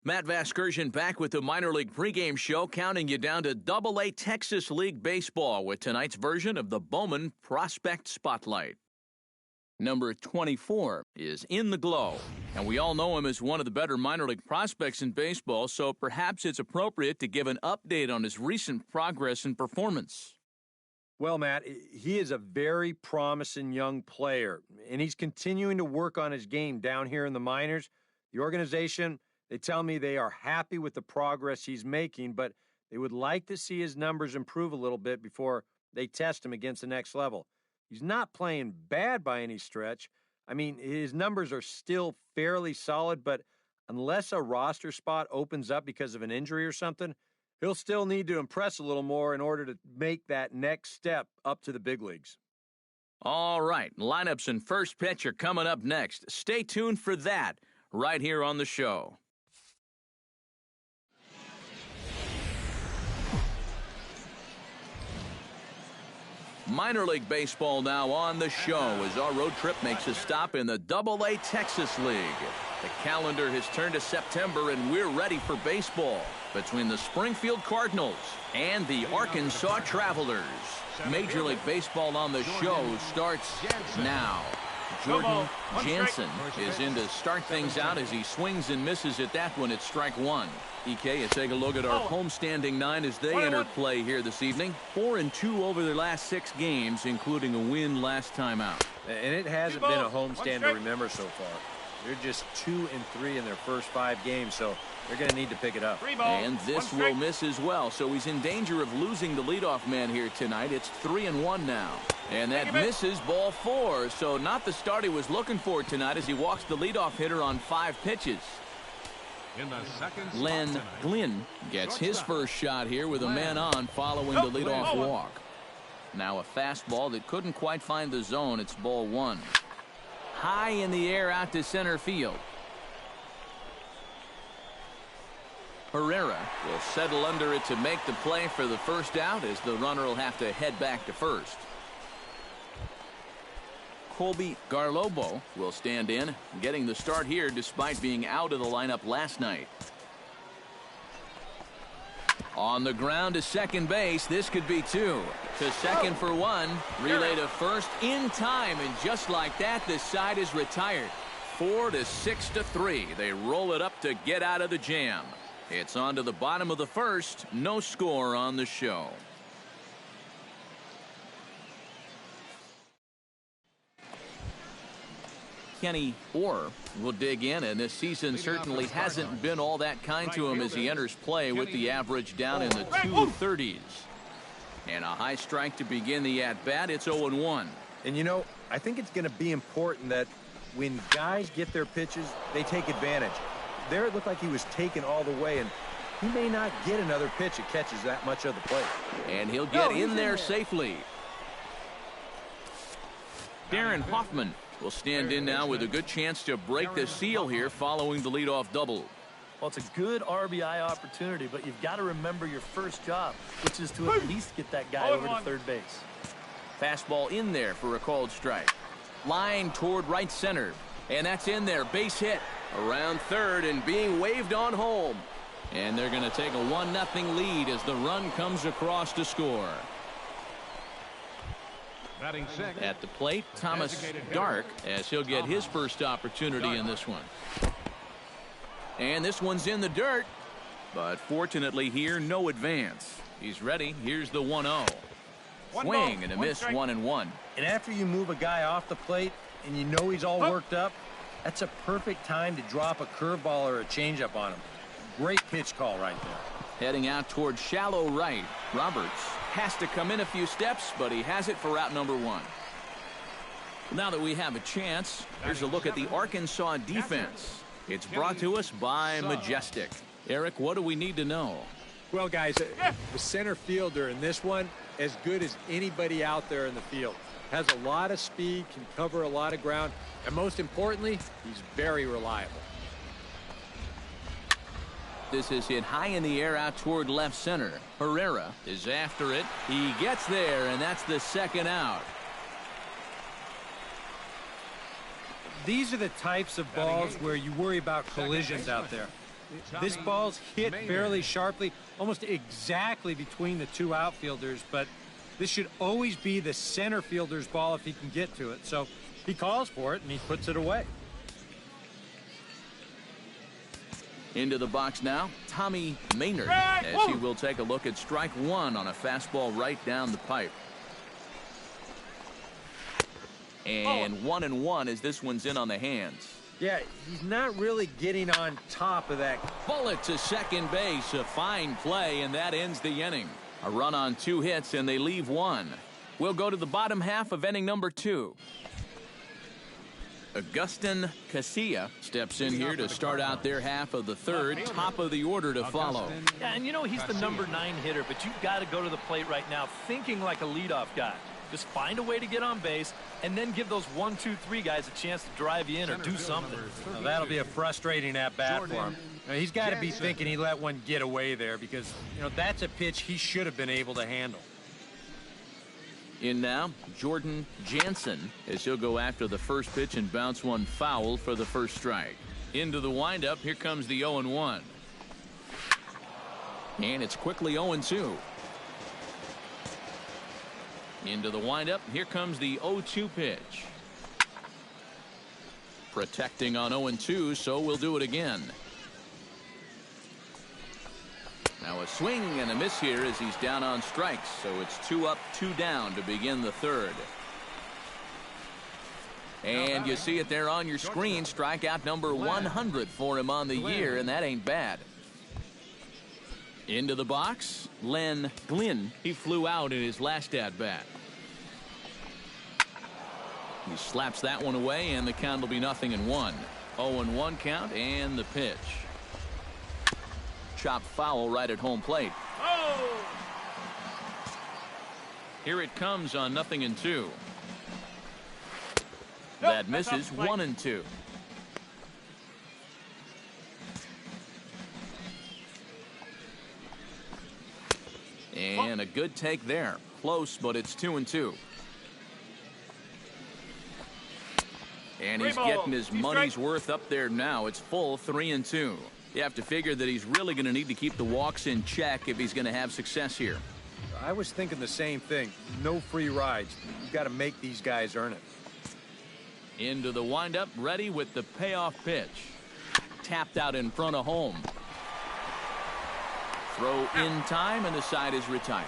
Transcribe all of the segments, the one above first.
Matt Vasgersian back with the minor league pregame show, counting you down to Double-A Texas League Baseball with tonight's version of the Bowman Prospect Spotlight. Number 24 is in the glow, and we all know him as one of the better minor league prospects in baseball, so perhaps it's appropriate to give an update on his recent progress and performance. Well, Matt, he is a very promising young player, and he's continuing to work on his game down here in the minors. The organization, they tell me they are happy with the progress he's making, but they would like to see his numbers improve a little bit before they test him against the next level. He's not playing bad by any stretch. I mean, his numbers are still fairly solid, but unless a roster spot opens up because of an injury or something, he'll still need to impress a little more in order to make that next step up to the big leagues. All right, lineups and first pitch are coming up next. Stay tuned for that right here on the show. Minor League Baseball now on the show as our road trip makes a stop in the Double-A Texas League. The calendar has turned to September and we're ready for baseball between the Springfield Cardinals and the Arkansas Travelers. Major League Baseball on the show starts now. Jordan Jansen is in to start things out as he swings and misses at that one at strike one. EK, let's take a look at our homestanding nine as they enter play here this evening. 4-2 over their last 6 games, including a win last time out. And it hasn't been a homestand to remember so far. They're just 2-3 in their first 5 games, so they're going to need to pick it up. And this will miss as well, so he's in danger of losing the leadoff man here tonight. It's 3-1 now. And that misses ball 4, so not the start he was looking for tonight as he walks the leadoff hitter on 5 pitches. Len Glynn gets his first shot here with a man on following the leadoff walk. Now a fastball that couldn't quite find the zone. It's ball 1. High in the air out to center field. Herrera will settle under it to make the play for the first out as the runner will have to head back to first. Colby Garlobo will stand in, getting the start here despite being out of the lineup last night. On the ground to second base, this could be 2. To second for 1, relay to first in time, and just like that, the side is retired. 4-6-3. They roll it up to get out of the jam. It's on to the bottom of the first. No score on the show. Kenny Orr will dig in, and this season certainly hasn't been all that kind to him as he enters play with the average down in the 230s. And a high strike to begin the at-bat. It's 0-1. And you know, I think it's going to be important that when guys get their pitches, they take advantage. There it looked like he was taken all the way, and he may not get another pitch that catches that much of the plate. And he'll get in there safely. Darren Hoffman will stand in now with a good chance to break the seal here following the leadoff double. Well, it's a good RBI opportunity, but you've got to remember your first job, which is to at least get that guy over to third base. Fastball in there for a called strike. Line toward right center, and that's in there. Base hit around third and being waved on home. And they're going to take a 1-0 lead as the run comes across to score. At the plate, Thomas Dark, as he'll get his first opportunity in this one. And this one's in the dirt, but fortunately here, no advance. He's ready. Here's the 1-0. Swing and a miss, 1-1. And after you move a guy off the plate and you know he's all worked up, that's a perfect time to drop a curveball or a changeup on him. Great pitch call right there. Heading out toward shallow right. Roberts has to come in a few steps, but he has it for out number 1. Now that we have a chance, here's a look at the Arkansas defense. It's brought to us by Majestic. Eric, what do we need to know? Well, guys, the center fielder in this one, as good as anybody out there in the field. Has a lot of speed, can cover a lot of ground, and most importantly, he's very reliable. This is hit high in the air out toward left center. Herrera is after it. He gets there, and that's the second out. These are the types of balls where you worry about collisions out there. This ball's hit fairly sharply, almost exactly between the two outfielders, but this should always be the center fielder's ball if he can get to it. So he calls for it, and he puts it away. Into the box now, Tommy Maynard, as he will take a look at strike one on a fastball right down the pipe. And 1-1 as this one's in on the hands. Yeah, he's not really getting on top of that. Bullet to second base, a fine play, and that ends the inning. A run on 2 hits, and they leave 1. We'll go to the bottom half of inning number 2. Agustin Casilla steps in here to start out their half of the third. Top of the order to follow. Yeah, and you know he's the number 9 hitter, but you've got to go to the plate right now thinking like a leadoff guy. Just find a way to get on base, and then give those 1, 2, 3 guys a chance to drive you in or do something. Now, that'll be a frustrating at-bat for him. Now, he's got to be thinking he let one get away there because, you know, that's a pitch he should have been able to handle. In now, Jordan Jansen, as he'll go after the first pitch and bounce one foul for the first strike. Into the windup, here comes the 0-1. And it's quickly 0-2. Into the windup, here comes the 0-2 pitch. Protecting on 0-2, so we'll do it again. Now a swing and a miss here as he's down on strikes, so it's 2 up, 2 down to begin the third. And you see it there on your screen, strikeout number 100 for him on the year, and that ain't bad. Into the box, Len Glynn. He flew out in his last at-bat. He slaps that one away, and the count will be 0-1. 0-1 count, and the pitch. Chop foul right at home plate. Oh! Here it comes on 0-2. That misses. 1-2. And a good take there. Close, but it's 2-2. And he's getting his money's worth up there now. It's full 3-2. You have to figure that he's really going to need to keep the walks in check if he's going to have success here. I was thinking the same thing. No free rides. You've got to make these guys earn it. Into the windup, ready with the payoff pitch. Tapped out in front of home. Throw in time, and the side is retired.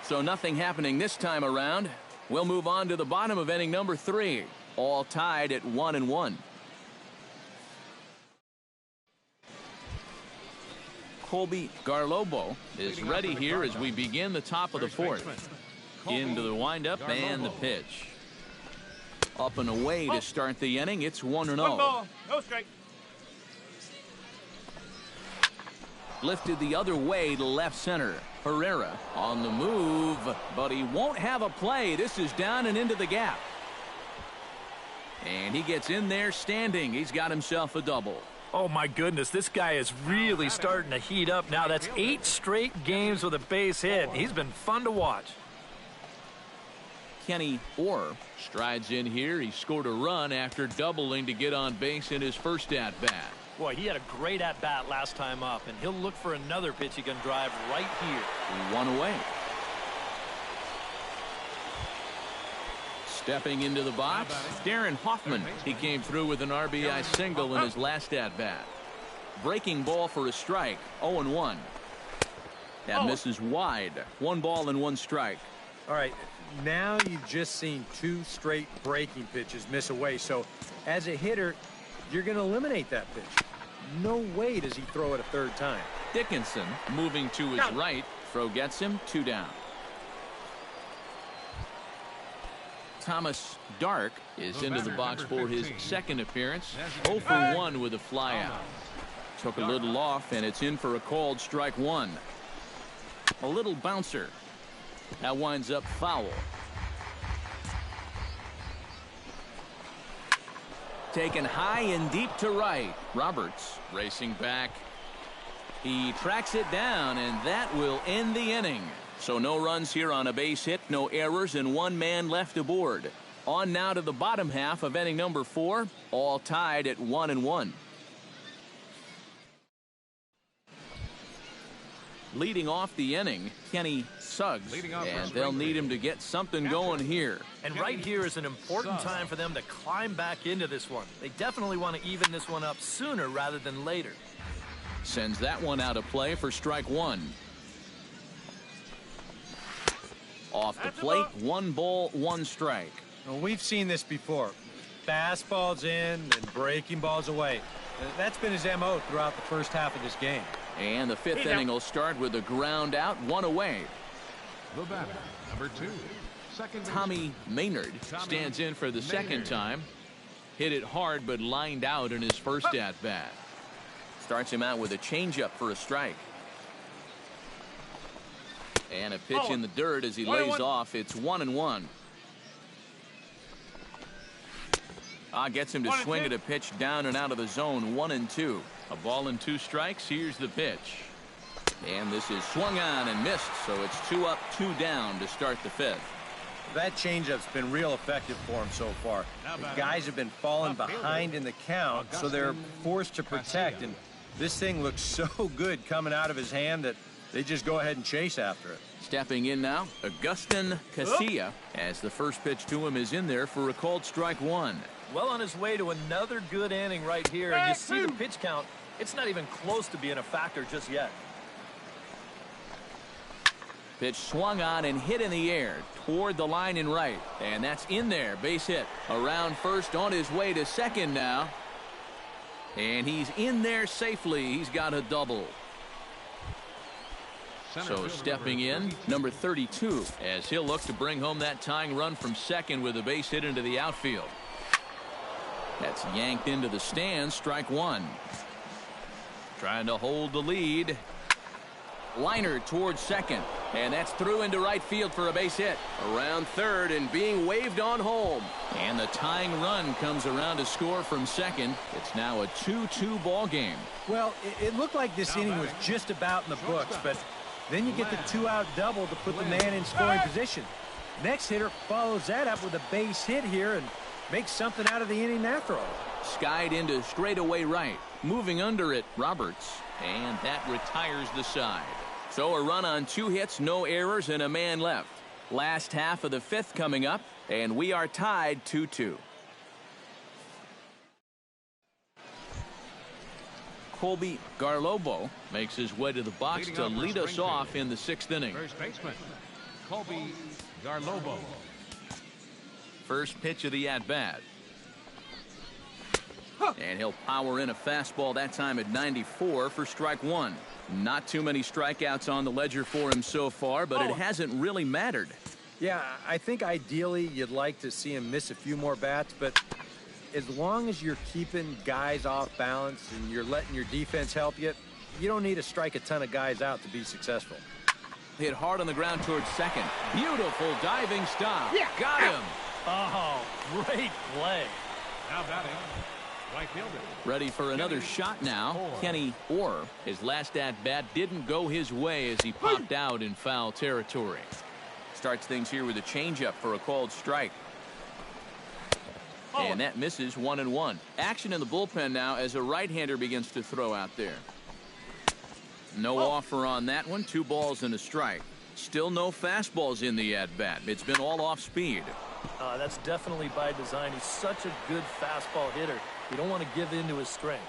So nothing happening this time around. We'll move on to the bottom of inning number 3. All tied at 1-1. Colby Garlobo is ready here as we begin the top of the fourth. Into the windup and the pitch. Up and away to start the inning. It's 1-0. No strike. Lifted the other way to left center. Herrera on the move, but he won't have a play. This is down and into the gap. And he gets in there standing. He's got himself a double. Oh, my goodness. This guy is really starting to heat up now. That's 8 straight games with a base hit. He's been fun to watch. Kenny Orr strides in here. He scored a run after doubling to get on base in his first at-bat. Boy, he had a great at-bat last time up, and he'll look for another pitch he can drive right here. 1 away. Stepping into the box, Darren Hoffman. He came through with an RBI single in his last at-bat. Breaking ball for a strike, 0-1. That misses wide. 1 ball and 1 strike. All right, now you've just seen 2 straight breaking pitches miss away. So as a hitter, you're going to eliminate that pitch. No way does he throw it a third time. Dickinson moving to his right. Throw gets him, 2 down. Thomas Dark is into the box for his second appearance. 0 for 1 with a flyout. Took a little off, and it's in for a called strike 1. A little bouncer. That winds up foul. Taken high and deep to right. Roberts racing back. He tracks it down, and that will end the inning. So no runs here on a base hit, no errors, and 1 man left aboard. On now to the bottom half of inning number 4, all tied at 1-1. Leading off the inning, Kenny Suggs, and they'll need him to get something going here. And right here is an important time for them to climb back into this one. They definitely want to even this one up sooner rather than later. Sends that one out of play for strike one. Off the plate, 1 ball, 1 strike. Well, we've seen this before. Fastballs in and breaking balls away. That's been his MO throughout the first half of this game. And the 5th inning will start with a ground out, 1 away. The batter, number 2. Tommy Maynard stands in for the second time. Hit it hard but lined out in his first at-bat. Starts him out with a changeup for a strike. And a pitch in the dirt as he lays off. It's 1-1. Gets him to swing at a pitch down and out of the zone. 1-2. A ball and 2 strikes. Here's the pitch. And this is swung on and missed. So it's 2 up, 2 down to start the 5th. That changeup's been real effective for him so far. The guys have been falling behind in the count, so they're forced to protect. And this thing looks so good coming out of his hand that they just go ahead and chase after it. Stepping in now, Agustin Casilla, as the first pitch to him is in there for a called strike 1. Well on his way to another good inning right here, and you see the pitch count. It's not even close to being a factor just yet. Pitch swung on and hit in the air toward the line and right. And that's in there. Base hit. Around first, on his way to second now. And he's in there safely. He's got a double. So stepping in, number 32, as he'll look to bring home that tying run from second with a base hit into the outfield. That's yanked into the stands. Strike 1. Trying to hold the lead. Liner towards second, and that's through into right field for a base hit. Around third and being waved on home. And the tying run comes around to score from second. It's now a 2-2 ball game. Well, it looked like this inning was just about in the books, but then you get the 2-out double to put the man in scoring position. Next hitter follows that up with a base hit here and makes something out of the inning after all. Skied into straightaway right. Moving under it, Roberts. And that retires the side. So a run on 2 hits, no errors, and a man left. Last half of the 5th coming up, and we are tied 2-2. Colby Garlobo makes his way to the box to lead us off in the 6th inning. First baseman, Colby Garlobo. First pitch of the at-bat. And he'll power in a fastball that time at 94 for strike 1. Not too many strikeouts on the ledger for him so far, but it hasn't really mattered. Yeah, I think ideally you'd like to see him miss a few more bats, but as long as you're keeping guys off balance and you're letting your defense help you, you don't need to strike a ton of guys out to be successful. Hit hard on the ground towards second. Beautiful diving stop. Yeah. Got him. Oh, great play. Now batting, right fielder. Ready for another shot now. Kenny Orr. His last at-bat didn't go his way as he popped out in foul territory. Starts things here with a changeup for a called strike. And that misses 1-1. Action in the bullpen now as a right-hander begins to throw out there. No offer on that one. 2 balls and a strike. Still no fastballs in the at-bat. It's been all off speed. That's definitely by design. He's such a good fastball hitter. You don't want to give in to his strength.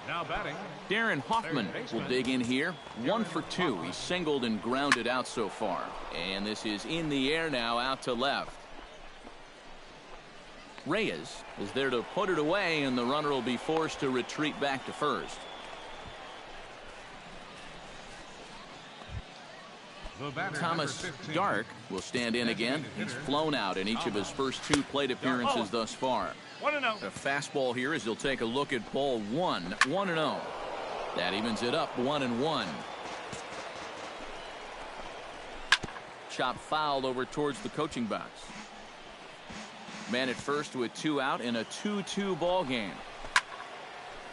Now batting, Darren Hoffman will dig in here. 1 for 2. He's singled and grounded out so far. And this is in the air now, out to left. Reyes is there to put it away, and the runner will be forced to retreat back to first. Thomas Dark will stand in again. He's flown out in each of his first 2 plate appearances thus far. A fastball here as he'll take a look at ball 1. 1-0. That evens it up 1-1. Chop fouled over towards the coaching box. Man at first with 2 out in a 2-2 ball game.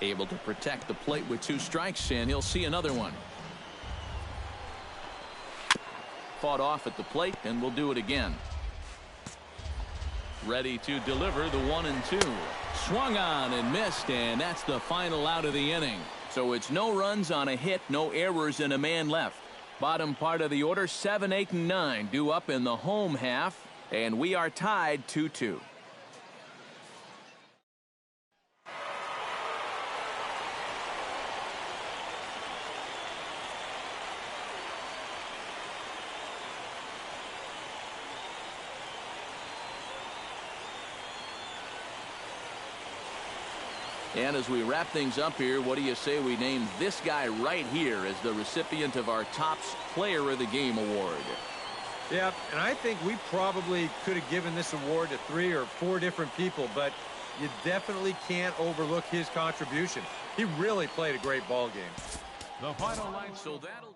Able to protect the plate with 2 strikes, and he'll see another one. Fought off at the plate, and will do it again. Ready to deliver the 1-2. Swung on and missed, and that's the final out of the inning. So it's no runs on a hit, no errors, and a man left. Bottom part of the order, 7, 8, and 9 due up in the home half, and we are tied 2-2. And as we wrap things up here, what do you say we name this guy right here as the recipient of our Topps Player of the Game award? Yeah, and I think we probably could have given this award to 3 or 4 different people, but you definitely can't overlook his contribution. He really played a great ball game. The final line. So that'll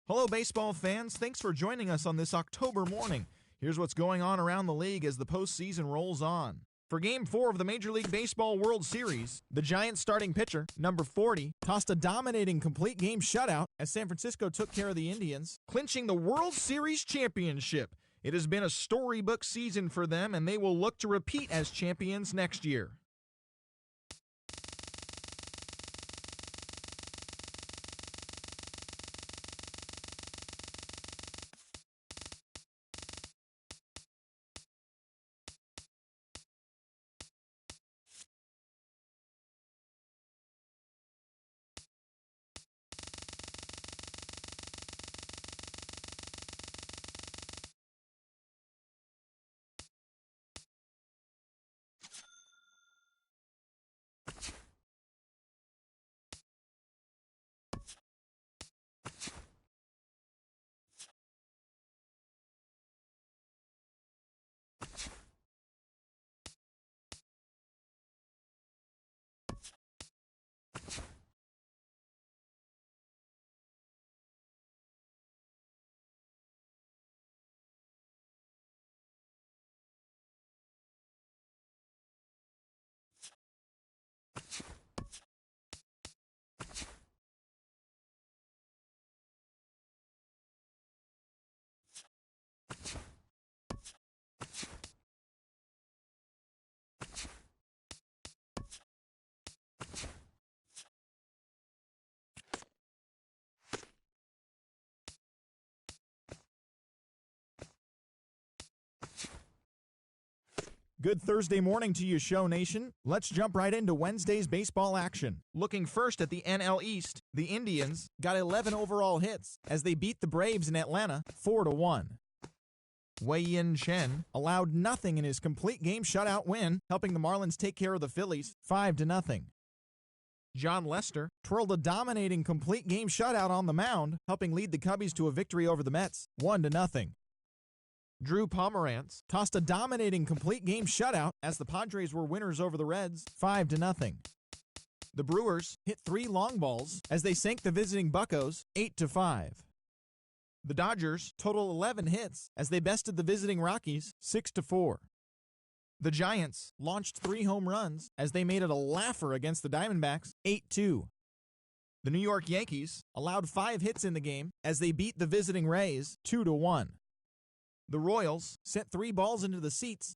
Hello, baseball fans. Thanks for joining us on this October morning. Here's what's going on around the league as the postseason rolls on. For Game 4 of the Major League Baseball World Series, the Giants starting pitcher, number 40, tossed a dominating complete game shutout as San Francisco took care of the Indians, clinching the World Series championship. It has been a storybook season for them, and they will look to repeat as champions next year. Good Thursday morning to you, Show Nation. Let's jump right into Wednesday's baseball action. Looking first at the NL East, the Indians got 11 overall hits as they beat the Braves in Atlanta 4-1. Wei-Yin Chen allowed nothing in his complete game shutout win, helping the Marlins take care of the Phillies 5-0. John Lester twirled a dominating complete game shutout on the mound, helping lead the Cubbies to a victory over the Mets 1-0. Drew Pomerantz tossed a dominating complete game shutout as the Padres were winners over the Reds 5-0. The Brewers hit 3 long balls as they sank the visiting Buccos 8-5. The Dodgers total 11 hits as they bested the visiting Rockies 6-4. The Giants launched 3 home runs as they made it a laugher against the Diamondbacks 8-2. The New York Yankees allowed 5 hits in the game as they beat the visiting Rays 2-1. The Royals sent 3 balls into the seats